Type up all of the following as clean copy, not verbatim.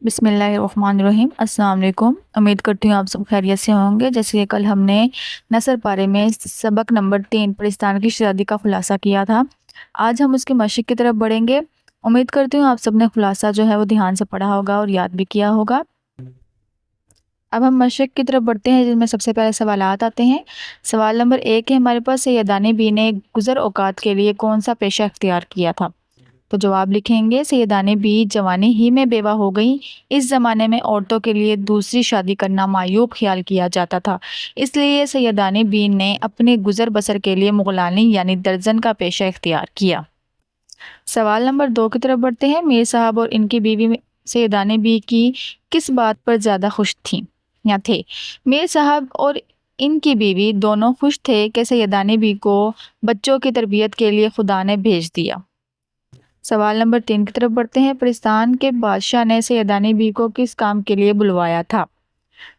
बिस्मिल्लाहिर्रहमानिर्रहीम। अस्सलाम वालेकुम। उम्मीद करती हूँ आप सब खैरियत से होंगे। जैसे कि कल हमने नसर पारे में सबक नंबर 3 पाकिस्तान की शहज़ादी का खुलासा किया था। आज हम उसकी मशक़ की तरफ बढ़ेंगे। उम्मीद करती हूँ आप सब ने खुलासा जो है वो ध्यान से पढ़ा होगा और याद भी किया होगा। अब हम मशक़ की तरफ बढ़ते हैं, जिनमें सबसे पहले सवालात आते हैं। सवाल नंबर 1 है हमारे पास, सैयदानी बी ने गुज़र औक़ात के लिए कौन-सा पेशा इख्तियार किया था? तो जवाब लिखेंगे, सैयदानी बी जवानी ही में बेवा हो गईं। इस ज़माने में औरतों के लिए दूसरी शादी करना मायूब ख़्याल किया जाता था। इसलिए सैयदानी बी ने अपने गुज़र बसर के लिए मुग़लानी यानी दर्ज़न का पेशा इख्तियार किया। सवाल नंबर 2 की तरफ बढ़ते हैं। मीर साहब और इनकी बीवी सैयदानी बी की किस बात पर ज़्यादा खुश थीं या थे? मीर साहब और इनकी बीवी दोनों खुश थे कि सैयदानी बी को बच्चों की तरबियत के लिए खुदा ने भेज दिया। सवाल नंबर 3 की तरफ बढ़ते हैं। पाकिस्तान के बादशाह ने सैयदानी बी को किस काम के लिए बुलवाया था?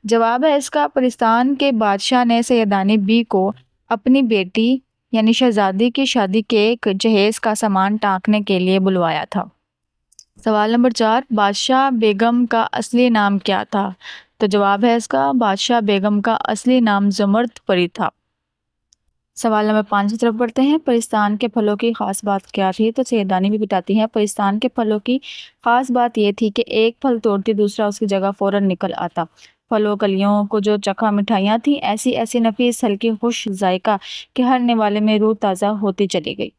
जवाब है इसका, पाकिस्तान के बादशाह ने सैयदानी बी को अपनी बेटी यानी शहजादी की शादी के जहेज का सामान टांकने के लिए बुलवाया था। सवाल नंबर 4, बादशाह बेगम का असली नाम क्या था? तो जवाब है इसका, बादशाह बेगम का असली नाम ज़ुमर्द परी था। सवाल नंबर 5 की तरफ बढ़ते हैं। पाकिस्तान के फलों की ख़ास बात क्या थी? तो सैयदानी भी बताती हैं, पाकिस्तान के फलों की ख़ास बात ये थी कि एक फल तोड़ती दूसरा उसकी जगह फ़ौरन निकल आता। फलों कलियों को जो चखा मिठाइयाँ थीं, ऐसी ऐसी नफीस हल्की खुश जायका कि हर निवाले में रूह ताज़ा होती चली गई।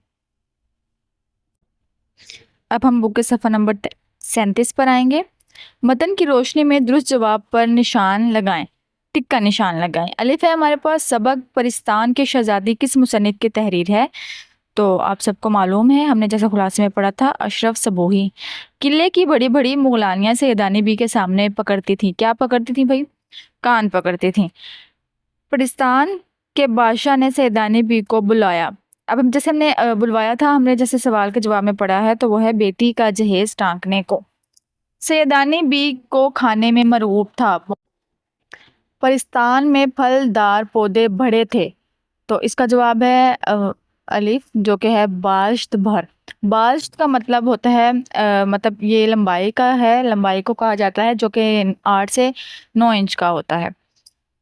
अब हम बुक के सफ़ा नंबर 37 पर आएंगे। मतन की रोशनी में दुरुस्त जवाब पर निशान लगाएं, टिक का निशान लगाएं। अलिफ है हमारे पास, सबक परिस्तान की शहजादी किस मुसन्निफ की तहरीर है? तो आप सबको मालूम है, हमने जैसे खुलासे में पढ़ा था, अशरफ सबूही। किले की बड़ी बड़ी मुगलानियाँ सैयदानी बी के सामने पकड़ती थी। क्या पकड़ती थी भाई? कान पकड़ती थी। पाकिस्तान के बादशाह ने सैयदानी बी को बुलाया। अब हम जैसे हमने बुलवाया था, हमने जैसे सवाल के जवाब में पढ़ा है, तो वो है बेटी का जहेज टांकने को। सैयदानी बी को खाने में मरगूब था। पाकिस्तान में फलदार पौधे बड़े थे। तो इसका जवाब है अलिफ, जो कि है बाश्त भर। बाश्त का मतलब होता है मतलब ये लंबाई का है, लंबाई को कहा जाता है, जो कि 8 से 9 इंच का होता है।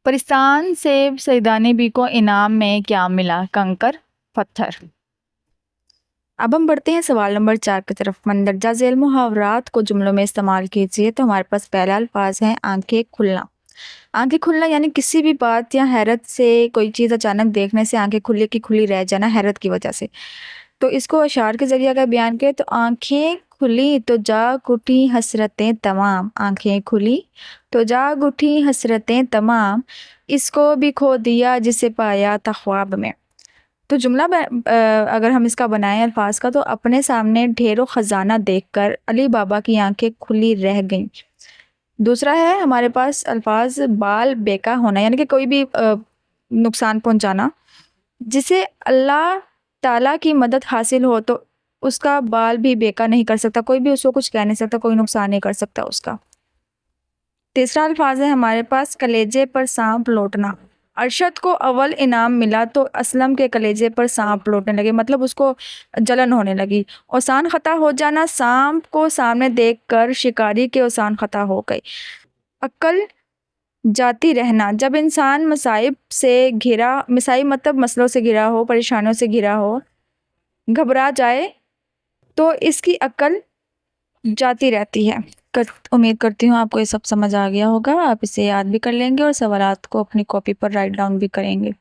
पाकिस्तान से सैयदानी बी को इनाम में क्या मिला? कंकर पत्थर। अब हम बढ़ते हैं सवाल नंबर 4 की तरफ। मंदरजा झेल मुहावरात को जुमलों में इस्तेमाल कीजिए। तो हमारे पास पहला अल्फाज है आंखें खुलना। आंखें खुलना यानी किसी भी बात या हैरत से, कोई चीज़ अचानक देखने से आंखें खुली की खुली रह जाना हैरत की वजह से। तो इसको अशार के जरिए अगर बयान करें तो आंखें खुली तो जाग उठी हसरतें तमाम। आंखें खुली तो जाग उठी हसरतें तमाम, इसको भी खो दिया जिसे पाया था ख्वाब में। तो जुमला अगर हम इसका बनाएं अल्फाज का, तो अपने सामने ढेरों खजाना देखकर अली बाबा की आंखें खुली रह गईं। दूसरा है हमारे पास अल्फाज बाल बेका होना, यानी कि कोई भी नुकसान पहुंचाना। जिसे अल्लाह ताला की मदद हासिल हो तो उसका बाल भी बेका नहीं कर सकता, कोई भी उसको कुछ कह नहीं सकता, कोई नुकसान नहीं कर सकता उसका। तीसरा अल्फाज है हमारे पास कलेजे पर सांप लौटना। अरशद को अव्वल इनाम मिला तो असलम के कलेजे पर सांप लौटने लगे, मतलब उसको जलन होने लगी। औसान खता हो जाना, सांप को सामने देखकर शिकारी के औसान खता हो गई। अक्ल जाती रहना, जब इंसान मसाइब से घिरा, मसाइब मतलब मसलों से घिरा हो, परेशानियों से घिरा हो, घबरा जाए तो इसकी अक्ल जाती रहती है। उम्मीद करती हूँ आपको ये सब समझ आ गया होगा। आप इसे याद भी कर लेंगे और सवालात को अपनी कॉपी पर राइट डाउन भी करेंगे।